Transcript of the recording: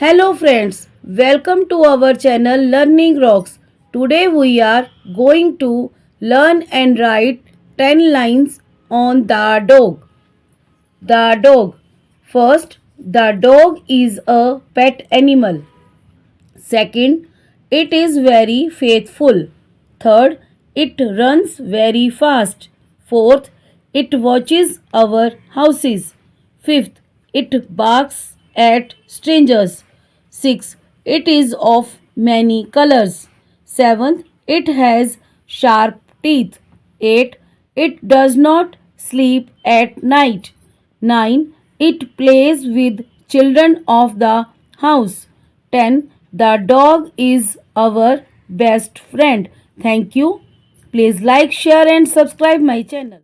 Hello friends, welcome to our channel Learning Rocks. Today we are going to learn and write 10 lines on the dog. The dog. First, the dog is a pet animal. Second, it is very faithful. Third, it runs very fast. Fourth, it watches our houses. Fifth, it barks at strangers. Sixth, it is of many colors. Seventh, it has sharp teeth. 8. It does not sleep at night. 9. It plays with children of the house. 10. The dog is our best friend. Thank you. Please like, share and subscribe my channel.